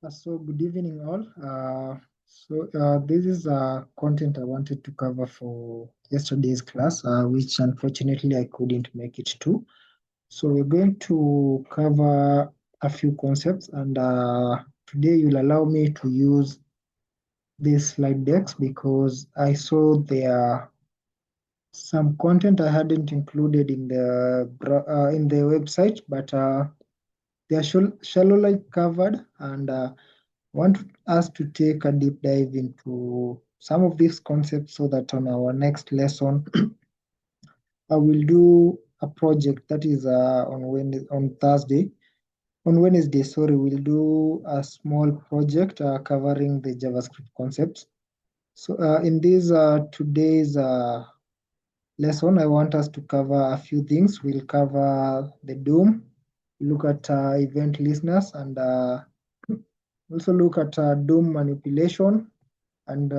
So good evening all. This is content I wanted to cover for yesterday's class, which unfortunately I couldn't make it to. So we're going to cover a few concepts, and today you'll allow me to use these slide decks because I saw there are some content I hadn't included in the website, but they are shallowly covered, and want us to take a deep dive into some of these concepts so that on our next lesson, I will do a project that is on Thursday. On Wednesday, sorry, we'll do a small project covering the JavaScript concepts. So in this today's lesson, I want us to cover a few things. We'll cover the DOM, look at event listeners, and also look at DOM manipulation. And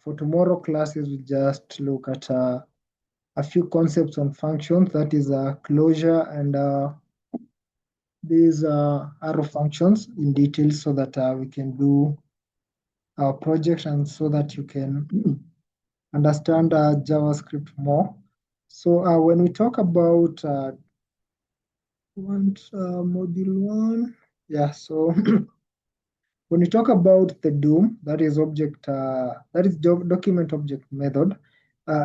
for tomorrow classes, we just look at a few concepts on functions, that is closure and these arrow functions in detail so that we can do our project and so that you can understand JavaScript more. So when we talk about module one, yeah, so when we talk about the DOM, that is document object method,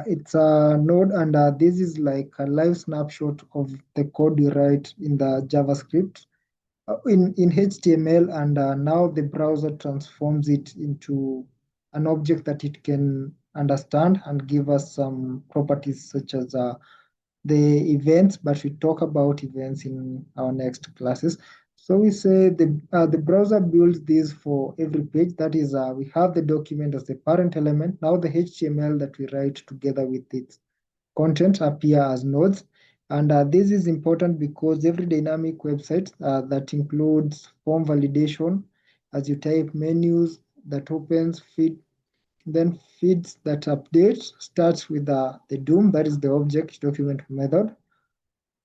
it's a node, and this is like a live snapshot of the code you write in the JavaScript in HTML, and now the browser transforms it into an object that it can understand and give us some properties such as the events, but we talk about events in our next classes. So we say the browser builds this for every page. That is, we have the document as the parent element. Now the HTML that we write together with its content appear as nodes. And this is important because every dynamic website that includes form validation, as you type menus that opens, then feeds that update starts with the DOM, that is the object document method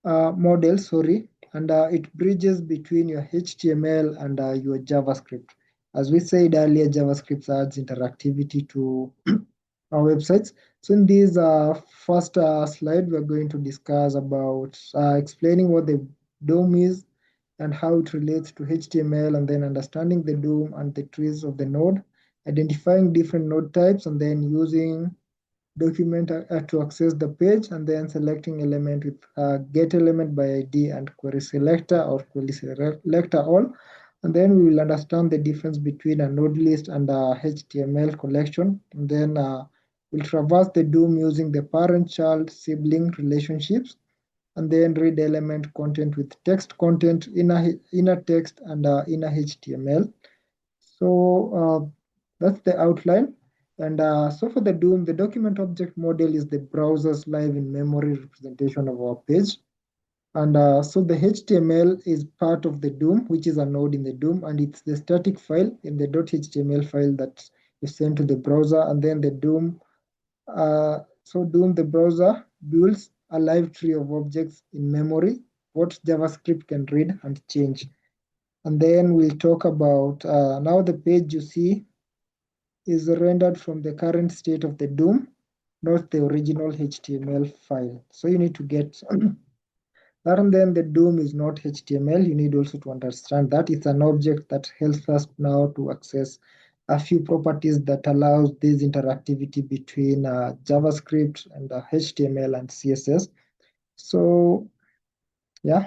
model, sorry, and it bridges between your HTML and your JavaScript. As we said earlier, JavaScript adds interactivity to our websites. So in this first slide, we're going to discuss about explaining what the DOM is and how it relates to HTML, and then understanding the DOM and the trees of the node, identifying different node types, and then using document to access the page, and then selecting element with getElementById and querySelector or querySelectorAll. And then we will understand the difference between a node list and a HTML collection. And then we'll traverse the DOM using the parent-child sibling relationships, and then read element content with text content, inner text, and inner HTML. So that's the outline. And so for the DOM, the document object model is the browser's live in-memory representation of our page. And so the HTML is part of the DOM, which is a node in the DOM, and it's the static file in the .html file that you send to the browser. And then the DOM, DOM, the browser builds a live tree of objects in memory, what JavaScript can read and change. And then we'll talk about now the page you see is rendered from the current state of the DOM, not the original HTML file. So you need to get that, and then the DOM is not HTML. You need also to understand that it's an object that helps us now to access a few properties that allows this interactivity between JavaScript and HTML and CSS. So yeah.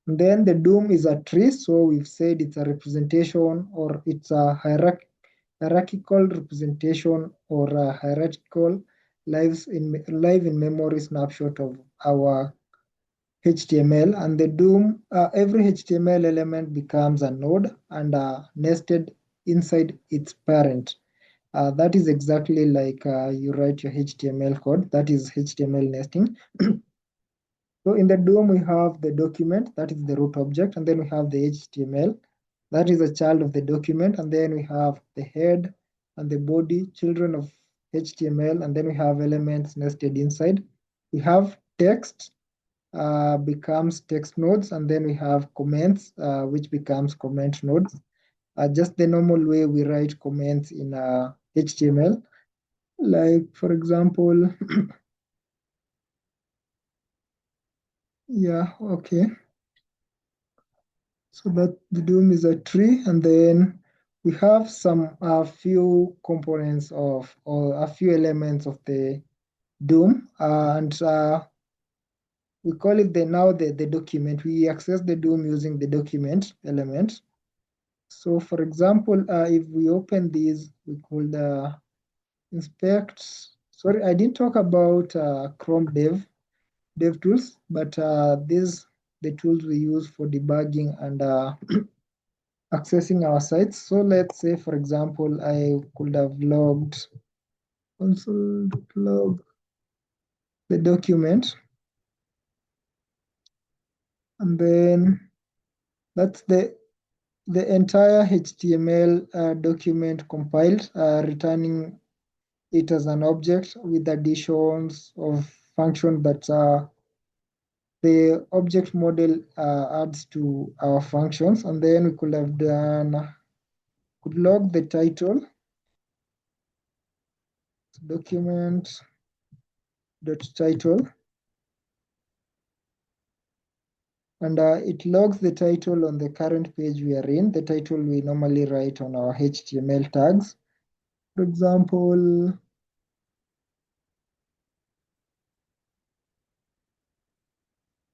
And then the DOM is a tree. So we've said it's a representation, or it's a hierarchical representation, or a hierarchical live in memory snapshot of our HTML. And the DOM, every HTML element becomes a node and nested inside its parent. That is exactly like you write your HTML code. That is HTML nesting. So in the DOM, we have the document, that is the root object, and then we have the HTML, that is a child of the document, and then we have the head and the body, children of HTML, and then we have elements nested inside. We have text, becomes text nodes, and then we have comments, which becomes comment nodes. just the normal way we write comments in HTML. Like, for example, yeah, okay. So that the DOM is a tree, and then we have a few components of, or a few elements of the DOM, and we call it the document. We access the DOM using the document element. So for example, if we open these, we could inspect. Sorry, I didn't talk about Chrome dev tools, but these the tools we use for debugging and accessing our sites. So let's say, for example, I could have logged console.log the document, and then that's the entire HTML document compiled, returning it as an object with additions of function that the object model adds to our functions. And then we could have could log the title, document dot title, and it logs the title on the current page we are in, the title we normally write on our HTML tags. For example,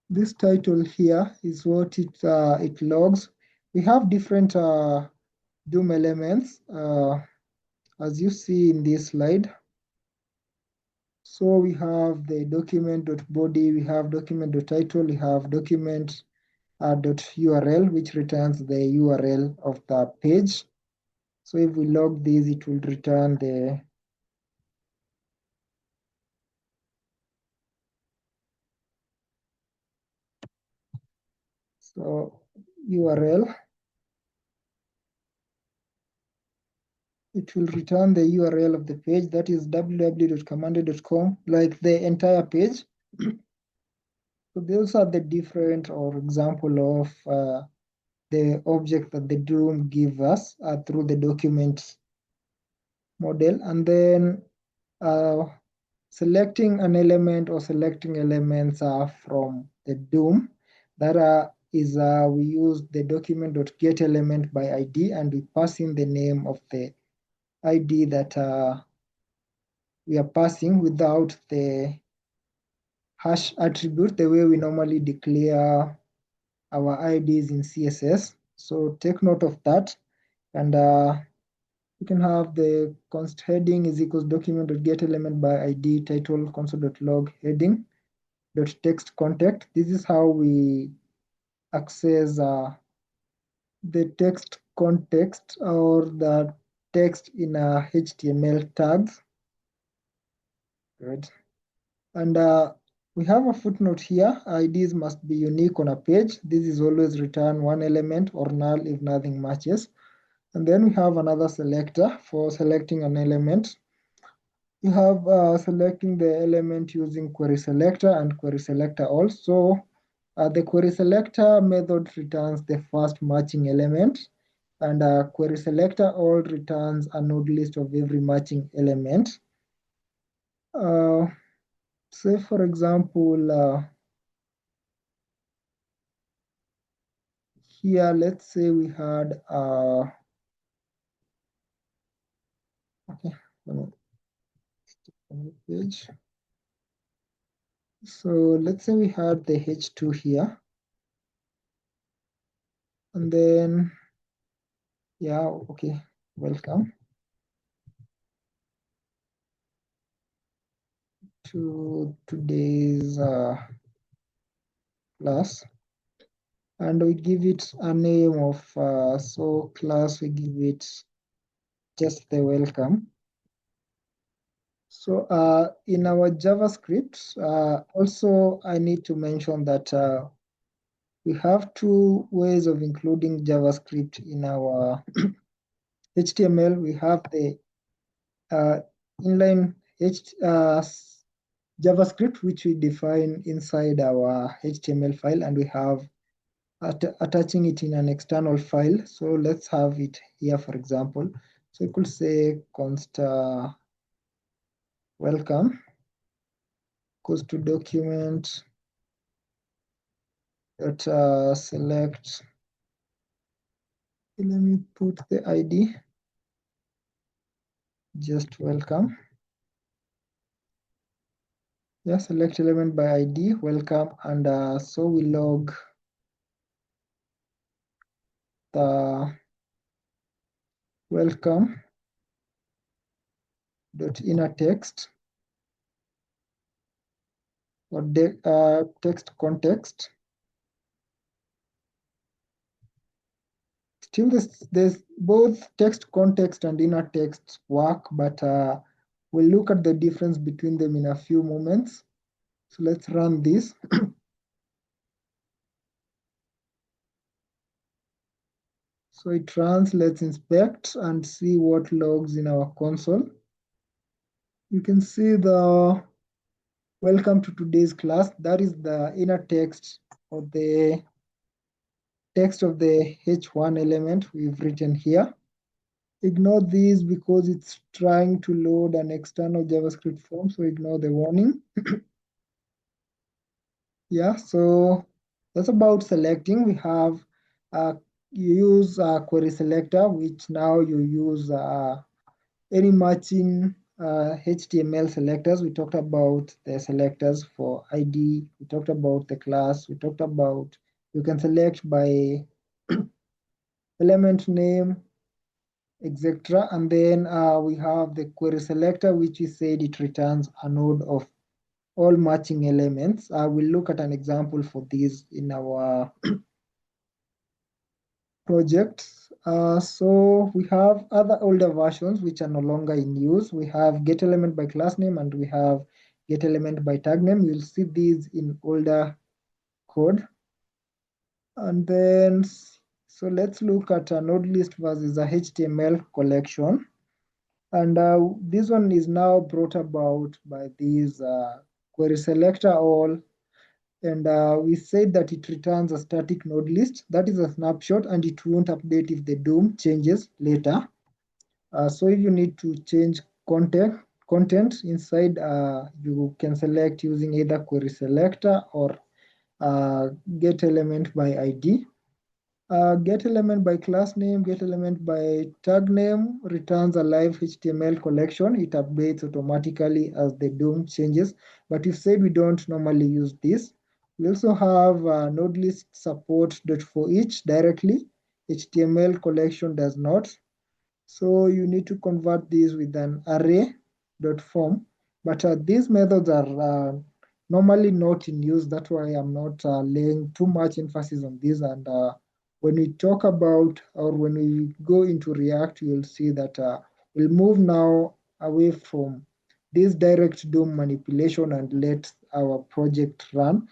this title here is what it logs. We have different DOM elements, as you see in this slide. So we have the document.body, we have document.title, we have document.url, which returns the URL of the page. So if we log this, it will return the URL. It will return the URL of the page, that is www.kamande.com, like the entire page. So those are the different or example of the object that the DOM give us through the document model. And then selecting an element or selecting elements from the DOM, that we use the document.getElementById, and we pass in the name of the ID that we are passing without the hash attribute, the way we normally declare our IDs in CSS. So take note of that. And you can have the const heading is equals document.getElementById title console.log heading dot text content. This is how we access the text context or the text in a HTML tags. Right. And we have a footnote here. IDs must be unique on a page. This is always return one element or null if nothing matches. And then we have another selector for selecting an element. You have selecting the element using querySelector and querySelectorAll. So the querySelector method returns the first matching element, and querySelectorAll returns a node list of every matching element. Say, for example, here, let's say we had, okay, page. So let's say we had the H2 here. And then, yeah, okay, welcome to today's class. And we give it a name of, so class, we give it just the welcome. So in our JavaScript, also I need to mention that we have two ways of including JavaScript in our HTML. We have the inline JavaScript, which we define inside our HTML file, and we have attaching it in an external file. So let's have it here, for example. So you could say const welcome goes to document dot select. Let me put the ID, just welcome. Yeah, select element by ID, welcome, and so we log the welcome dot inner text or text context. Still, there's both text context and inner text work, but we'll look at the difference between them in a few moments. So let's run this. So it runs, let's inspect and see what logs in our console. You can see the welcome to today's class. That is the inner text or the text of the H1 element we've written here. Ignore this because it's trying to load an external JavaScript form, so ignore the warning. Yeah, so that's about selecting. We have you use querySelector, which now you use any matching HTML selectors. We talked about the selectors for ID. We talked about the class. We talked about you can select by element name, etc. And then we have the querySelector, which we said it returns a node of all matching elements. We'll look at an example for this in our projects. So we have other older versions which are no longer in use. We have getElement by class name and we have getElement by tag name. You'll see these in older code. And then, so let's look at a node list versus a HTML collection. And this one is now brought about by these querySelectorAll. And we said that it returns a static node list. That is a snapshot and it won't update if the DOM changes later. So if you need to change content inside, you can select using either querySelector or getElementById. GetElement by class name, getElement by tag name returns a live HTML collection. It updates automatically as the DOM changes. But you said we don't normally use this. We also have node list support for each directly. HTML collection does not. So you need to convert this with an array.form. But these methods are normally not in use. That's why I'm not laying too much emphasis on this. And when we talk about or when we go into React, you'll see that we'll move now away from this direct DOM manipulation and let our project run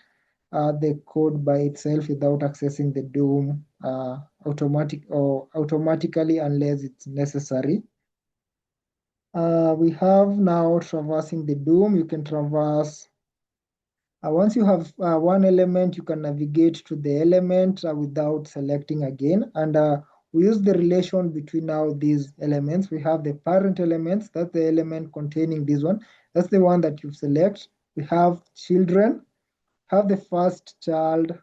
the code by itself without accessing the DOM automatically unless it's necessary. We have now traversing the DOM. You can traverse once you have one element, you can navigate to the element without selecting again. And we use the relation between now these elements. We have the parent elements, that's the element containing this one. That's the one that you select. We have children, have the first child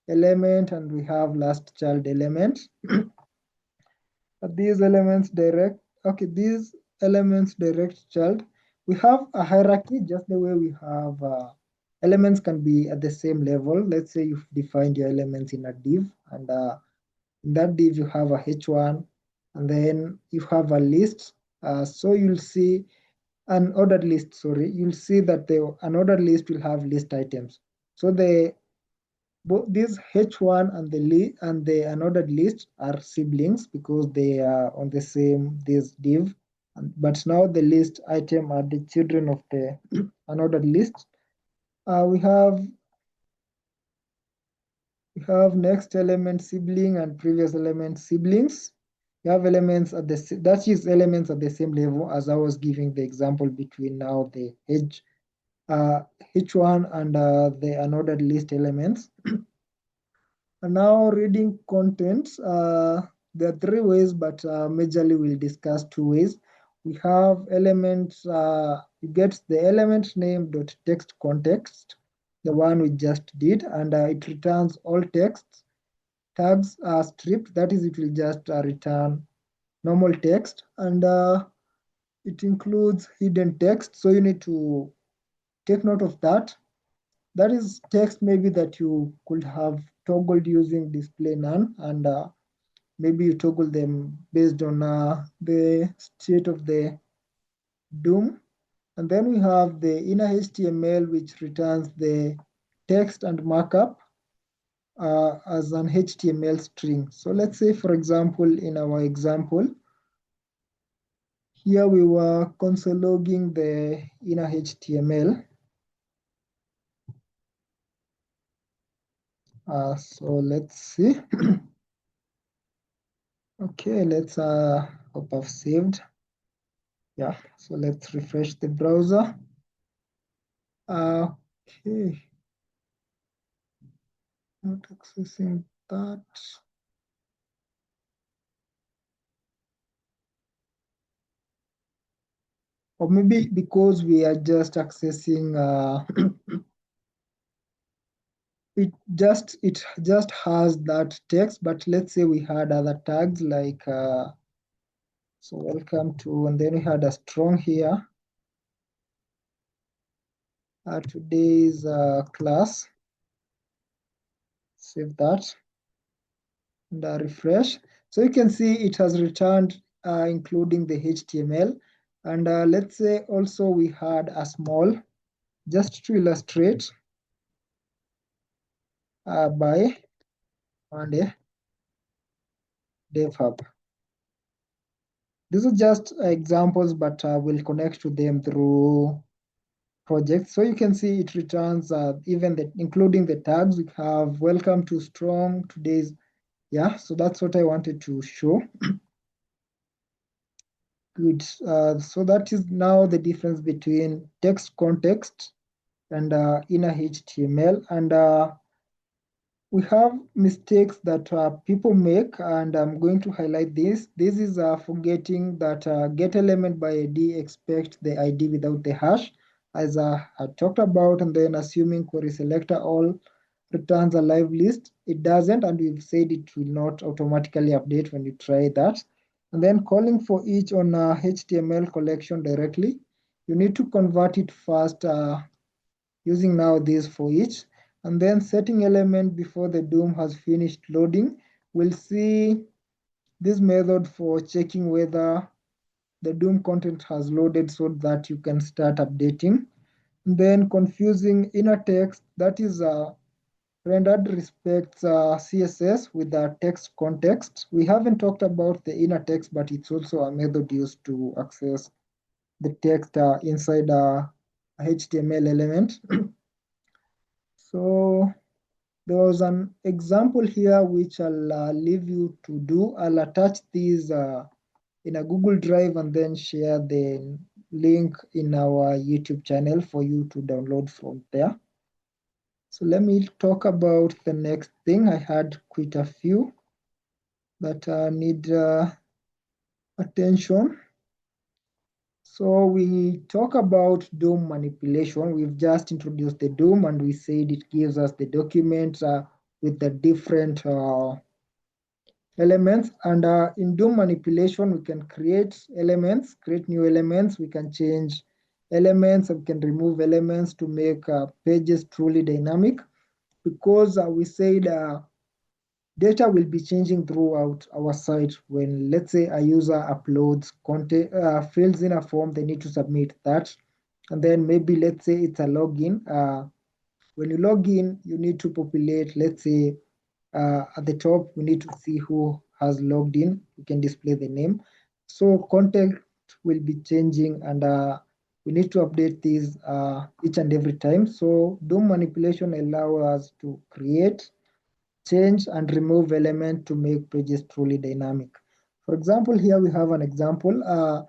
element, and we have last child element. These elements direct, okay, these elements direct child. We have a hierarchy just the way we have elements can be at the same level. Let's say you've defined your elements in a div, and in that div you have a H1, and then you have a list. So you'll see an ordered list, sorry, you'll see that an ordered list will have list items. So both this H1 and the unordered list are siblings because they are on the same this div. But now the list item are the children of the unordered list. We have next element sibling and previous element siblings. We have elements at that is elements at the same level as I was giving the example between now the H1 and the unordered list elements. And now reading content, there are three ways, but majorly we'll discuss two ways. We have elements, you get the element name dot text context, the one we just did, and it returns all texts. Tags are stripped, that is, it will just return normal text, and it includes hidden text, so you need to take note of that. That is text maybe that you could have toggled using display none, and maybe you toggle them based on the state of the DOM. And then we have the inner HTML, which returns the text and markup as an HTML string. So let's say, for example, in our example, here we were console logging the inner HTML. So let's see. Okay, let's hope I've saved. Yeah, so let's refresh the browser. Okay, not accessing that. Or maybe because we are just accessing it just has that text, but let's say we had other tags like so welcome to, and then we had a strong here, today's class. Save that and refresh. So you can see it has returned including the HTML. And let's say also we had a small, just to illustrate, by KamandeDevHub. These are just examples, but we'll connect to them through projects. So you can see it returns even including the tags. We have welcome to strong today's. Yeah, so that's what I wanted to show. Good. So that is now the difference between text context and inner HTML. And we have mistakes that people make, and I'm going to highlight this. This is forgetting that getElementById expects the ID without the hash, as I talked about, and then assuming querySelectorAll returns a live list. It doesn't, and we've said it will not automatically update when you try that. And then calling for each on a HTML collection directly. You need to convert it first using now this for each, and then setting element before the DOM has finished loading. We'll see this method for checking whether the DOM content has loaded so that you can start updating. And then confusing inner text, that is rendered respects CSS with the text context. We haven't talked about the inner text, but it's also a method used to access the text inside a HTML element. So there was an example here which I'll leave you to do. I'll attach these in a Google Drive and then share the link in our YouTube channel for you to download from there. So let me talk about the next thing. I had quite a few that need attention. So we talk about DOM manipulation. We've just introduced the DOM and we said it gives us the document with the different elements. And in DOM manipulation, we can create elements, create new elements. We can change elements, and we can remove elements to make pages truly dynamic, because we said data will be changing throughout our site. When, let's say, a user uploads content, fills in a form, they need to submit that. And then maybe, let's say it's a login. When you log in, you need to populate, let's say, at the top, we need to see who has logged in. We can display the name. So content will be changing, and we need to update these each and every time. So DOM manipulation allows us to create, change, and remove element to make pages truly dynamic. For example, here we have an example, a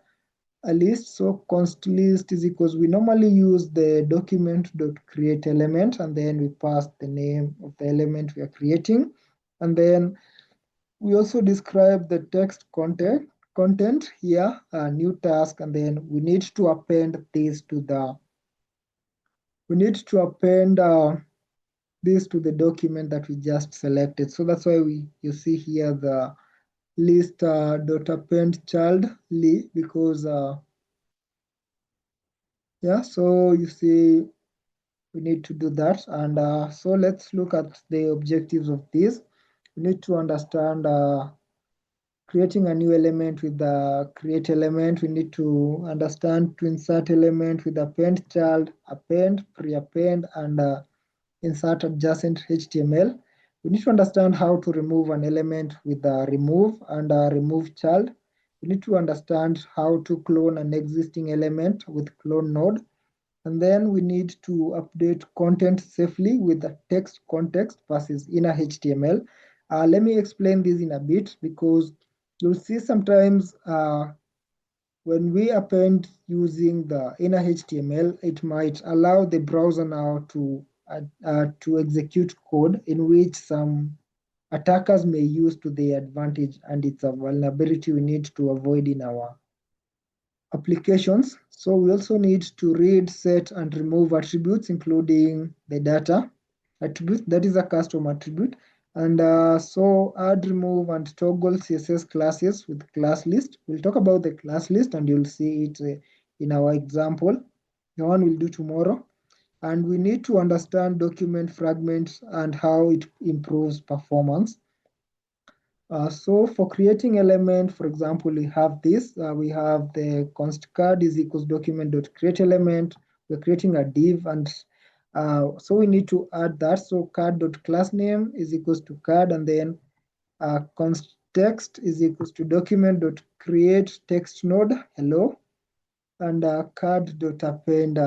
list. So const list is equals, we normally use the document.createElement, and then we pass the name of the element we are creating. And then we also describe the text content here, a new task, and then we need to append this to the this to the document that we just selected. So that's why you see here the list dot append child li, because yeah, so you see we need to do that. And so let's look at the objectives of this. We need to understand creating a new element with the create element. We need to understand to insert element with append child, append, pre-append, and insert adjacent HTML. We need to understand how to remove an element with the remove and remove child. We need to understand how to clone an existing element with clone node. And then we need to update content safely with the text context versus inner HTML. Let me explain this in a bit, because you'll see sometimes when we append using the inner HTML, it might allow the browser now to execute code in which some attackers may use to their advantage, and it's a vulnerability we need to avoid in our applications. So we also need to read, set, and remove attributes, including the data attribute, that is a custom attribute. And so add, remove, and toggle CSS classes with class list. We'll talk about the class list and you'll see it in our example, the one we'll do tomorrow. And we need to understand document fragments and how it improves performance. So for creating element, for example, we have this. We have the const card is equals document.createElement. We're creating a div, and so we need to add that. So card.className is equals to card, and then const text is equals to document.createTextNode, hello, and card.append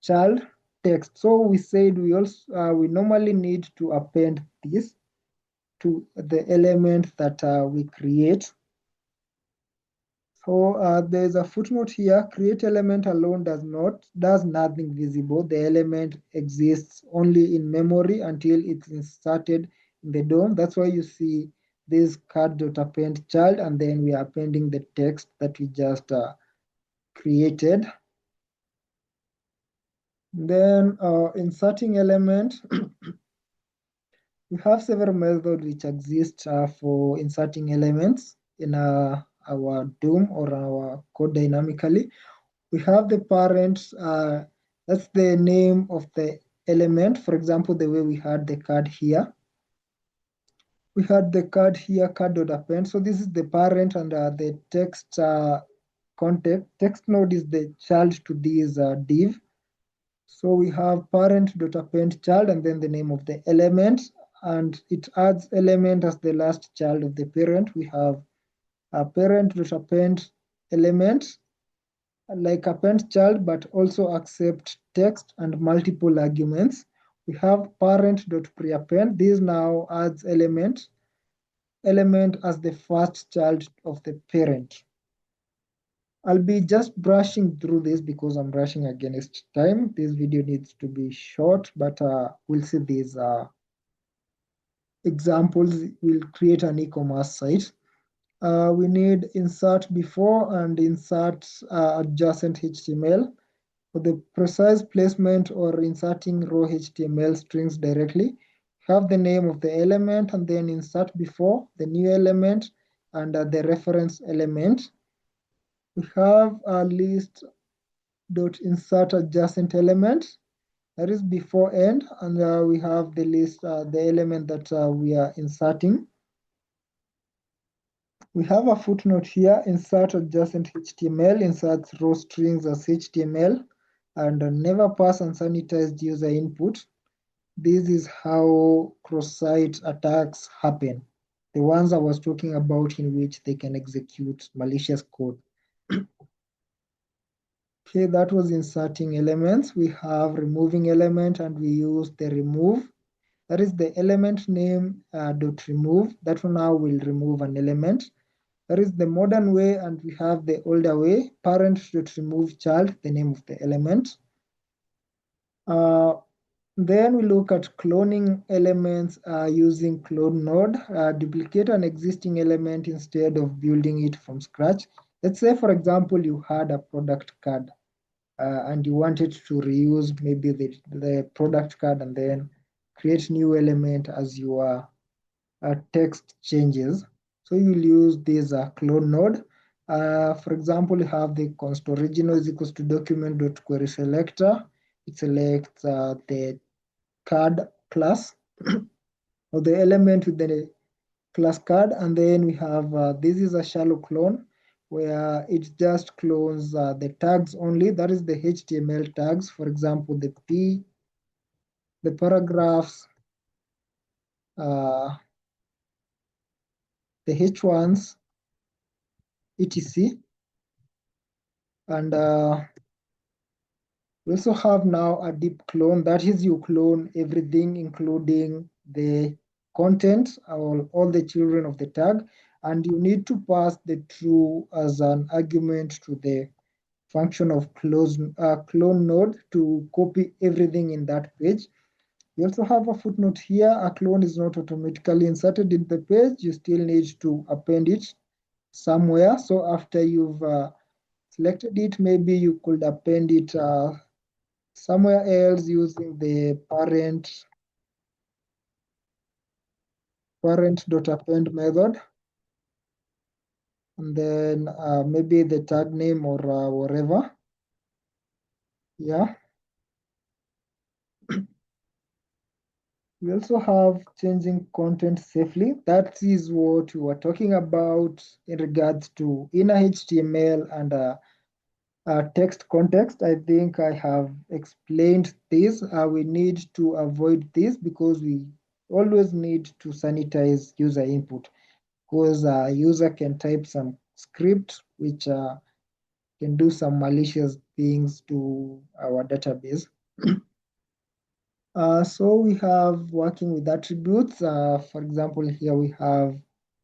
child text. So we said we normally need to append this to the element that we create. So there's a footnote here. Create element alone does nothing visible. The element exists only in memory until it's inserted in the DOM. That's why you see this card.append child, and then we are appending the text that we just created. Then inserting element. We have several methods which exist for inserting elements in our DOM or our code dynamically. We have the parent, that's the name of the element. For example, the way we had the card here. We had the card here, card.append. So this is the parent, and the text content. Text node is the child to this div. So we have parent.append child and then the name of the element, and it adds element as the last child of the parent. We have a parent.append element like append child, but also accept text and multiple arguments. We have parent.preappend. This now adds element as the first child of the parent. I'll be just brushing through this because I'm rushing against time. This video needs to be short, but we'll see these examples. We'll create an e-commerce site. We need insert before and insert adjacent HTML. For the precise placement or inserting raw HTML strings directly, have the name of the element and then insert before the new element and the reference element. We have a list dot insert adjacent element, that is before end, and we have the list, the element that we are inserting. We have a footnote here, insert adjacent HTML, inserts raw strings as HTML, and never pass unsanitized user input. This is how cross-site attacks happen, the ones I was talking about in which they can execute malicious code. Okay, that was inserting elements. We have removing element, and we use the remove. That is the element name dot remove. That one now will remove an element. That is the modern way, and we have the older way. Parent dot remove child, the name of the element. Then we look at cloning elements using clone node. Duplicate an existing element instead of building it from scratch. Let's say, for example, you had a product card and you wanted to reuse maybe the product card and then create new element as your text changes. So you'll use this clone node. For example, you have the const original is equals to document.querySelector. It selects the card class or the element with the class card, and then we have this is a shallow clone where it just clones the tags only, that is the HTML tags, for example the p, the paragraphs, uh, the h1s, etc. And we also have now a deep clone, that is you clone everything including the content or all the children of the tag, and you need to pass the true as an argument to the function of clone node to copy everything in that page. You also have a footnote here. A clone is not automatically inserted in the page. You still need to append it somewhere. So after you've selected it, maybe you could append it somewhere else using the parent.append method. And then maybe the tag name or whatever. Yeah. We also have changing content safely. That is what we were talking about in regards to inner HTML and text context. I think I have explained this. We need to avoid this because we always need to sanitize user input, because a user can type some script which can do some malicious things to our database. So we have working with attributes. For example, here we have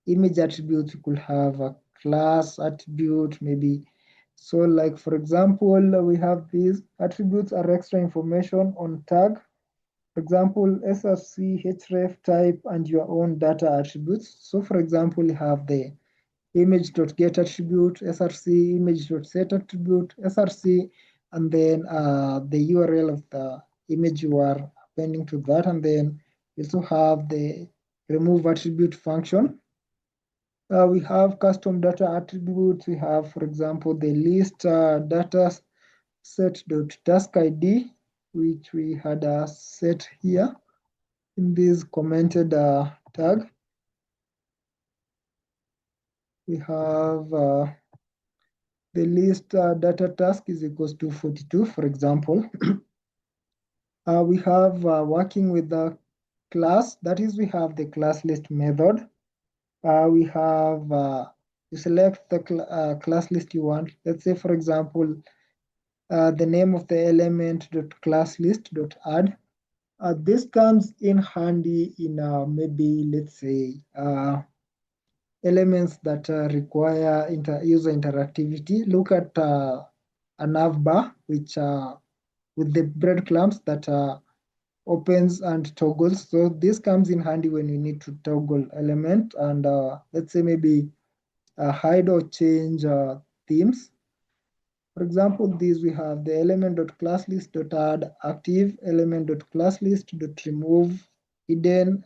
image attributes. We could have a class attribute, maybe. So like, for example, we have these attributes are extra information on tag. For example, src, href type, and your own data attributes. So for example, you have the image.get attribute, src, image.set attribute, src, and then the URL of the image you are appending to that. And then we also have the remove attribute function. We have custom data attributes. We have, for example, the list data set.taskID, which we had set here in this commented tag. We have the list data task is equals to 42, for example. We have working with the class, that is we have the class list method. We have you select the class list you want. Let's say, for example, the name of the element dot class list dot add. This comes in handy in maybe, let's say, elements that require user interactivity. Look at a navbar, which with the breadcrumbs that opens and toggles. So this comes in handy when you need to toggle element and let's say maybe hide or change themes. For example, these we have the element.classlist.add active, element.classlist.remove hidden,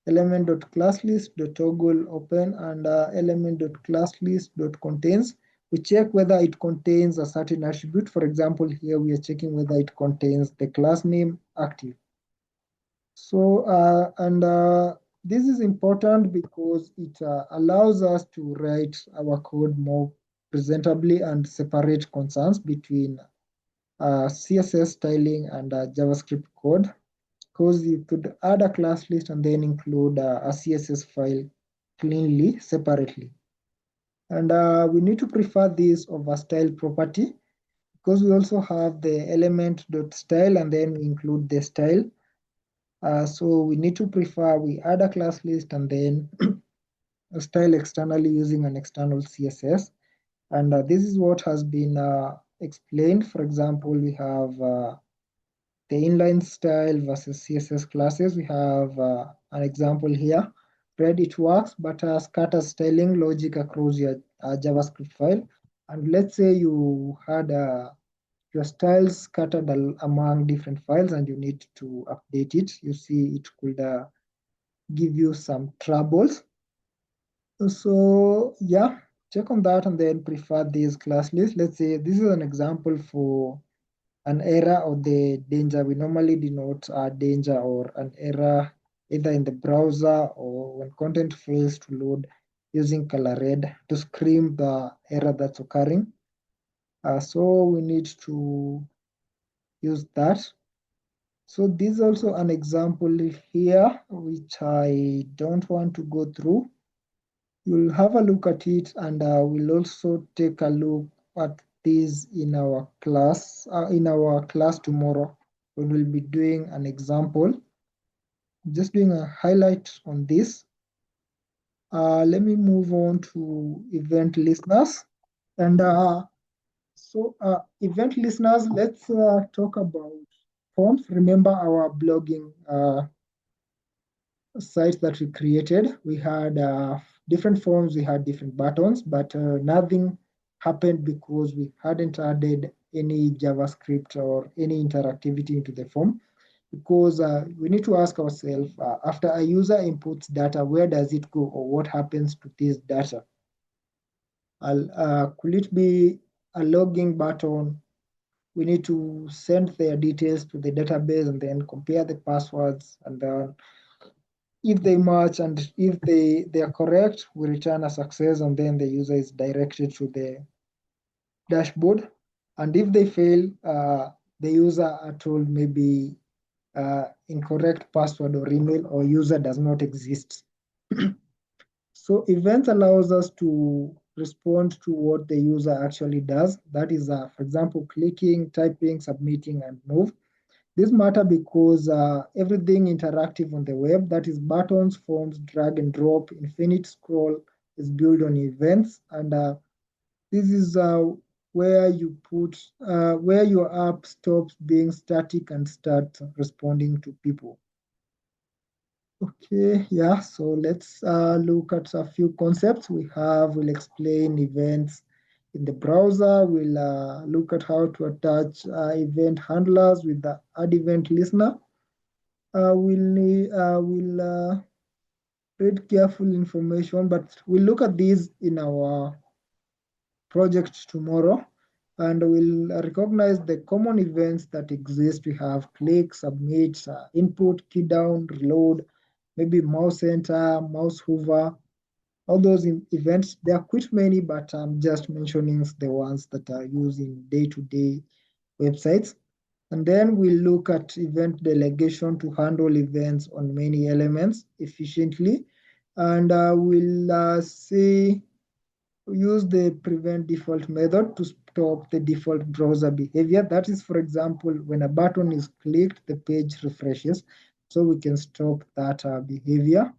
element.classlist.toggle open, and element.classlist.contains. We check whether it contains a certain attribute. For example, here we are checking whether it contains the class name active. So, this is important because it allows us to write our code more presentably and separate concerns between CSS styling and JavaScript code, because you could add a class list and then include a CSS file cleanly, separately. And we need to prefer this over style property because we also have the element.style and then we include the style. So we need to prefer we add a class list and then style externally using an external CSS. And this is what has been explained. For example, we have the inline style versus CSS classes. We have an example here. Red, it works, but scatter styling logic across your JavaScript file. And let's say you had your styles scattered among different files and you need to update it. You see it could give you some troubles. So yeah, check on that and then prefer these class lists. Let's say this is an example for an error or the danger. We normally denote a danger or an error either in the browser or when content fails to load using color red to scream the error that's occurring. So we need to use that. So this is also an example here, which I don't want to go through. You'll have a look at it and we'll also take a look at this in our class tomorrow when we'll be doing an example. Just doing a highlight on this. Let me move on to event listeners. And event listeners, let's talk about forms. Remember our blogging site that we created. We had different forms, we had different buttons, but nothing happened because we hadn't added any JavaScript or any interactivity into the form. Because we need to ask ourselves, after a user inputs data, where does it go or what happens to this data? Could it be a logging button? We need to send their details to the database and then compare the passwords, and then if they match and if they are correct, we return a success and then the user is directed to the dashboard. And if they fail, the user are told maybe incorrect password or email or user does not exist. So events allows us to respond to what the user actually does. That is, for example, clicking, typing, submitting, and move. This matter because everything interactive on the web, that is buttons, forms, drag and drop, infinite scroll, is built on events. And this is where you put, where your app stops being static and starts responding to people. Okay, yeah, so let's look at a few concepts we'll explain events in the browser. We'll look at how to attach event handlers with the add event listener. We'll read careful information, but we'll look at these in our project tomorrow, and we'll recognize the common events that exist. We have click, submit, input, key down, reload, maybe mouse enter, mouse hover, all those events. There are quite many, but I'm just mentioning the ones that are used in day-to-day websites. And then we'll look at event delegation to handle events on many elements efficiently. And we'll use the prevent default method to stop the default browser behavior. That is, for example, when a button is clicked, the page refreshes. So we can stop that behavior.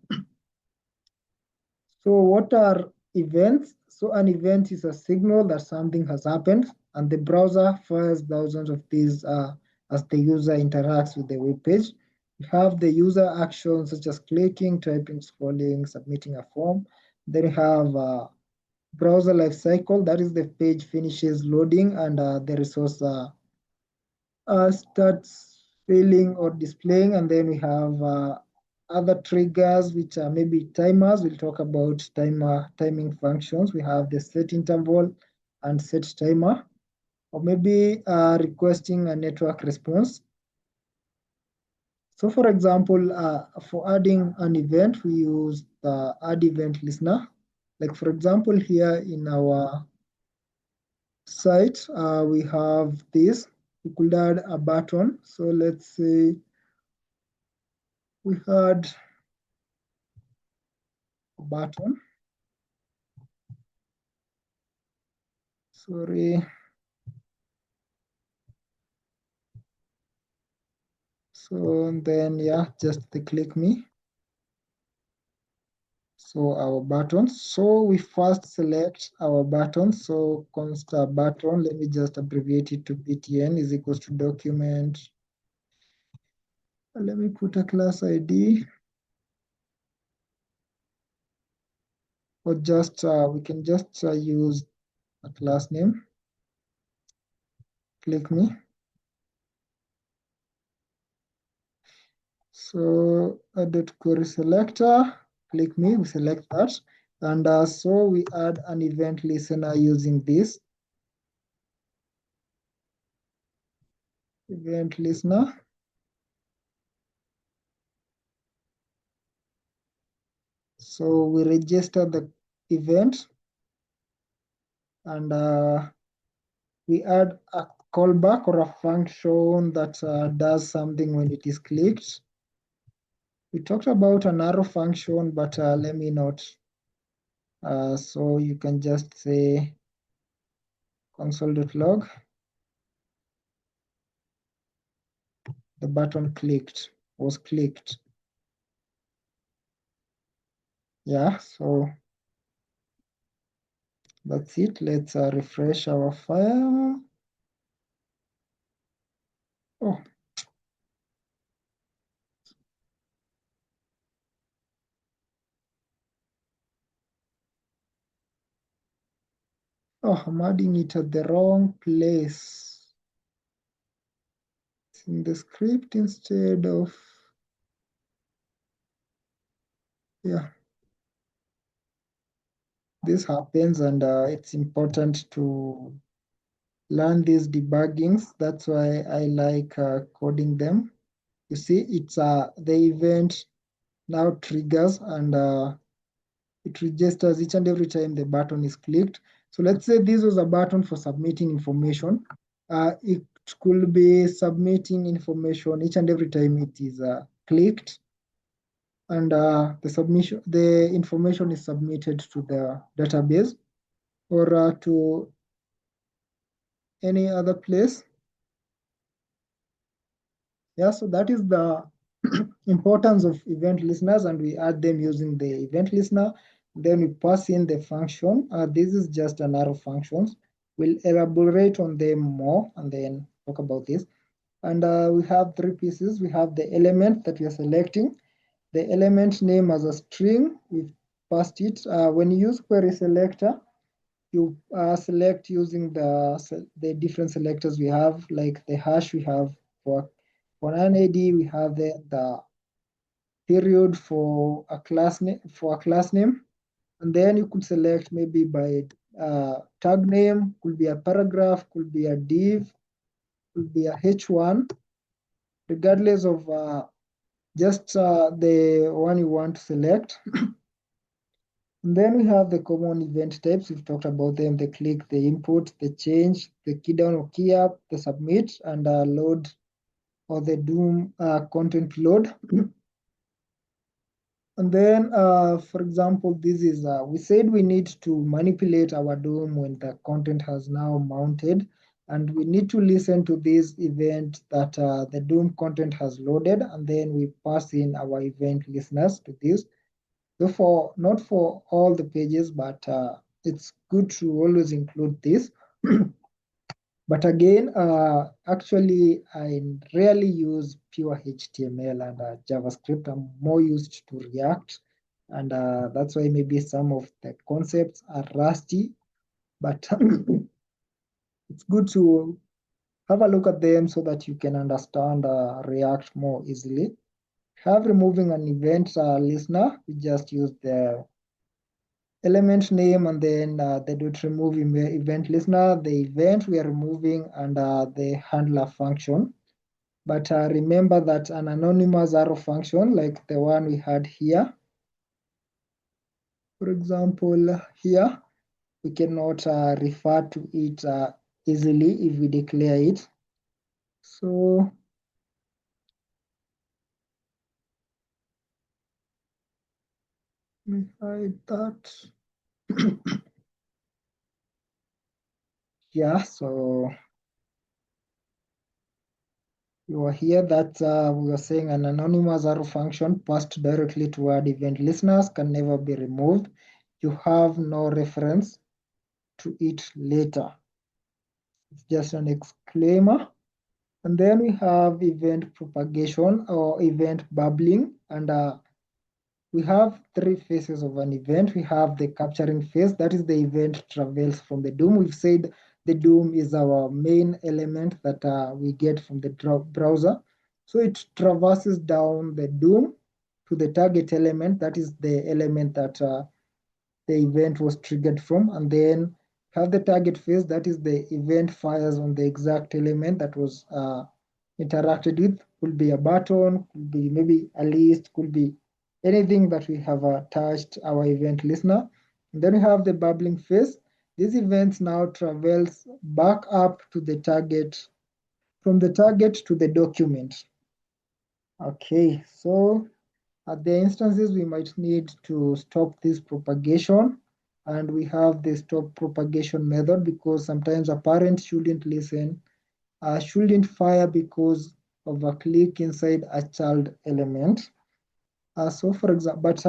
So what are events? So an event is a signal that something has happened, and the browser fires thousands of these as the user interacts with the web page. We have the user actions such as clicking, typing, scrolling, submitting a form. Then we have browser lifecycle, that is the page finishes loading and the resource starts filling or displaying. And then we have other triggers, which are maybe timers. We'll talk about timing functions. We have the set interval and set timer, or maybe requesting a network response. So for example, for adding an event, we use the add event listener. Like for example, here in our site, we have this. We could add a button. So let's say we had a button. Sorry. So then, yeah, just the click me. So our buttons. So we first select our button. So const button, let me just abbreviate it to btn is equals to document Let me put a class ID, or just we can just use a class name. Click me. So dot querySelector, click me, we select that. And so we add an event listener using this event listener. So we register the event, and we add a callback or a function that does something when it is clicked. We talked about an arrow function, but let me not. So you can just say console.log, the button was clicked. Yeah, so that's it. Let's refresh our file. Oh, I'm adding it at the wrong place. It's in the script instead of, yeah. This happens, and it's important to learn these debuggings. That's why I like coding them. You see, it's the event now triggers, and it registers each and every time the button is clicked. So let's say this was a button for submitting information. It could be submitting information each and every time it is clicked, and the information is submitted to the database or to any other place. Yeah, so that is the importance of event listeners, and we add them using the event listener. Then we pass in the function. This is just an arrow functions. We'll elaborate on them more and then talk about this. And we have three pieces. We have the element that we are selecting, the element name as a string. We've passed it. When you use query selector, you select using the different selectors we have, like the hash we have for an ID, we have the period for a class name, and then you could select maybe by tag name, could be a paragraph, could be a div, could be a h1, regardless of just the one you want to select. And then we have the common event types. We've talked about them: the click, the input, the change, the key down or key up, the submit, and load or the DOM content load. And then, for example, this is, we said we need to manipulate our DOM when the content has now mounted, and we need to listen to this event that the DOM content has loaded, and then we pass in our event listeners to this. So not for all the pages, but it's good to always include this. But again, actually, I rarely use pure HTML and JavaScript. I'm more used to React. And that's why maybe some of the concepts are rusty, but it's good to have a look at them so that you can understand React more easily. Have removing an event listener, we just use the element name and then the dot remove event listener, the event we are removing, and the handler function. But remember that an anonymous arrow function like the one we had here, for example, here, we cannot refer to it easily if we declare it. So let me hide that. Yeah, so you are here that we are saying an anonymous arrow function passed directly toward event listeners can never be removed. You have no reference to it later. It's just an exclaimer. And then we have event propagation or event bubbling. And we have three phases of an event. We have the capturing phase, that is the event travels from the DOM. We've said the DOM is our main element that we get from the browser. So it traverses down the DOM to the target element, that is the element that the event was triggered from, and then have the target phase, that is the event fires on the exact element that was interacted with. Could be a button, could be maybe a list, could be anything that we have attached our event listener. And then we have the bubbling phase. These events now travels back up to the target, from the target to the document. Okay, so at the instances, we might need to stop this propagation, and we have the stop propagation method because sometimes a parent shouldn't listen, shouldn't fire because of a click inside a child element. So for example, but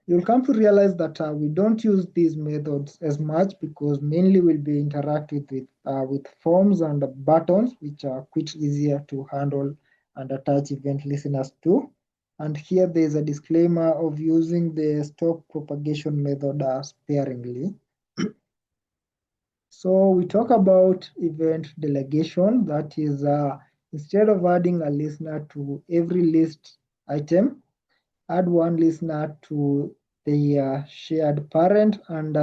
you'll come to realize that we don't use these methods as much because mainly we'll be interacting with forms and buttons, which are quite easier to handle and attach event listeners to. And here there's a disclaimer of using the stop propagation method sparingly. So we talk about event delegation, that is instead of adding a listener to every list item, add one listener to the shared parent and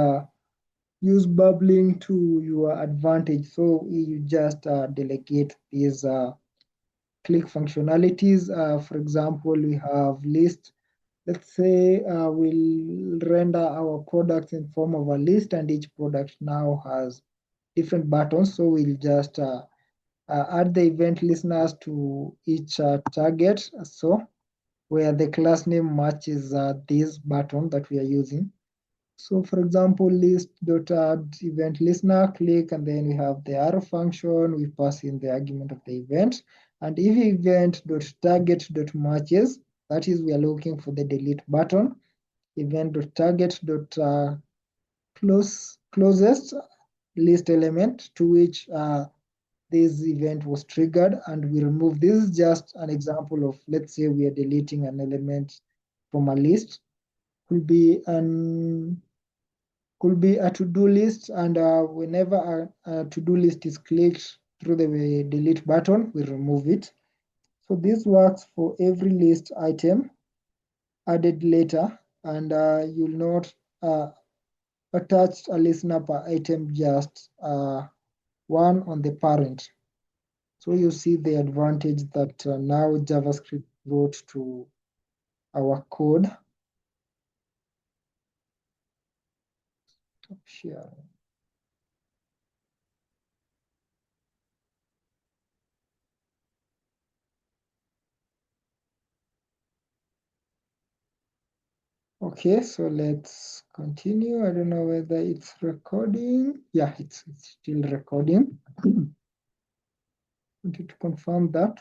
use bubbling to your advantage. So you just delegate these click functionalities. For example, we have list. Let's say we'll render our products in form of a list, and each product now has different buttons. So we'll just add the event listeners to each target. So where the class name matches this button that we are using. So for example, list.add event listener, click, and then we have the arrow function. We pass in the argument of the event. And if event.target.matches, that is, we are looking for the delete button. Event.target.closest list element to which this event was triggered, and we remove. This is just an example of, let's say we are deleting an element from a list. Could be a to-do list, and whenever a to-do list is clicked through the delete button, we remove it. So this works for every list item added later, and you'll not attach a listener per item, just one on the parent. So you see the advantage that now JavaScript brought to our code. Stop sharing. Okay, so let's continue. I don't know whether it's recording. Yeah, it's still recording. Wanted to confirm that.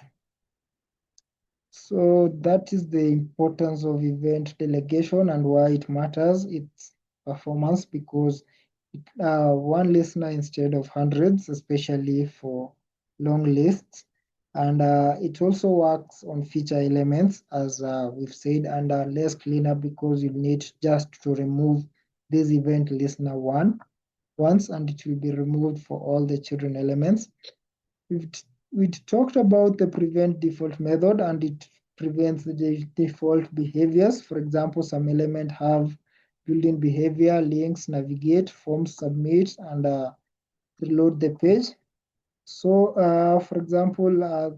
So that is the importance of event delegation and why it matters. It's performance because one listener instead of hundreds, especially for long lists. And it also works on feature elements, as we've said, and less cleaner because you need just to remove this event listener once, and it will be removed for all the children elements. We talked about the prevent default method, and it prevents the default behaviors. For example, some element have built-in behavior, links, navigate, forms, submit, and reload the page. So, for example,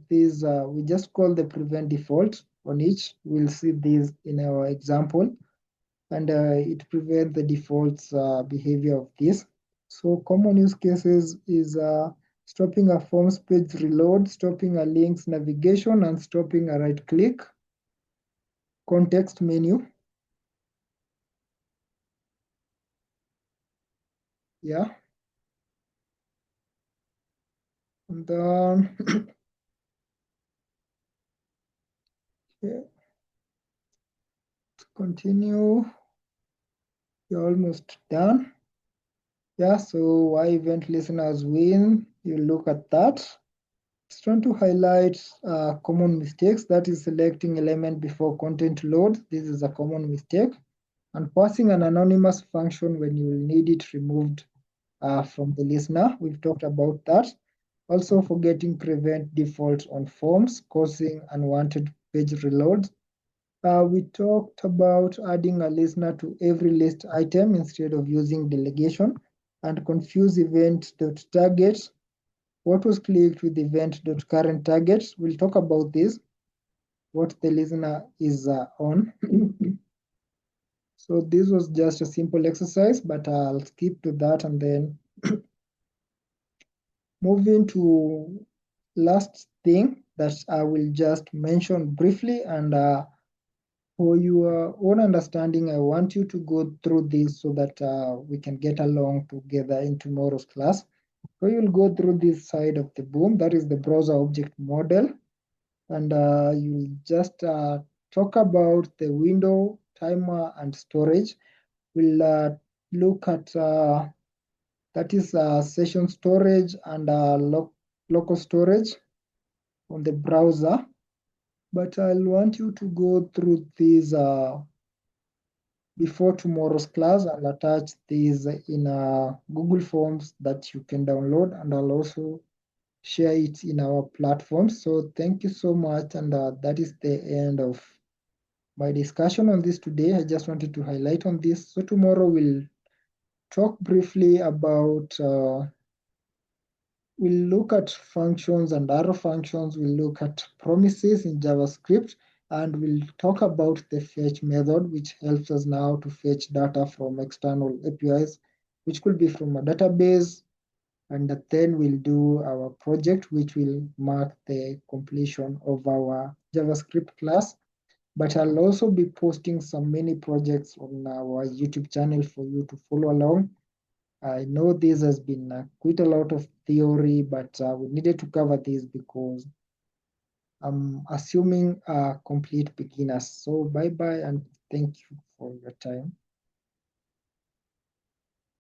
we just call the prevent default on each. We'll see these in our example, and it prevents the default behavior of this. So common use cases is stopping a forms page reload, stopping a link's navigation, and stopping a right click. Context menu. Yeah. And then okay, continue. You're almost done. Yeah, so why event listeners win? You look at that. Just trying to highlight common mistakes. That is selecting element before content loads. This is a common mistake. And passing an anonymous function when you will need it removed from the listener. We've talked about that. Also forgetting prevent default on forms, causing unwanted page reloads. We talked about adding a listener to every list item instead of using delegation, and confuse event.target. What was clicked with event.currentTarget? We'll talk about this, what the listener is on. So this was just a simple exercise, but I'll skip to that and then moving to last thing that I will just mention briefly, and for your own understanding, I want you to go through this so that we can get along together in tomorrow's class. So you'll go through this side of the boom, that is the browser object model, and you'll just talk about the window, timer, and storage. We'll look at that is session storage and local storage on the browser. But I'll want you to go through these before tomorrow's class. I'll attach these in Google Forms that you can download, and I'll also share it in our platform. So thank you so much, and that is the end of my discussion on this today. I just wanted to highlight on this. So tomorrow we'll talk briefly about we'll look at functions and arrow functions. We'll look at promises in JavaScript, and we'll talk about the fetch method, which helps us now to fetch data from external APIs, which could be from a database. And then we'll do our project, which will mark the completion of our JavaScript class. But I'll also be posting some mini projects on our YouTube channel for you to follow along. I know this has been quite a lot of theory, but we needed to cover this because I'm assuming complete beginners. So bye-bye and thank you for your time.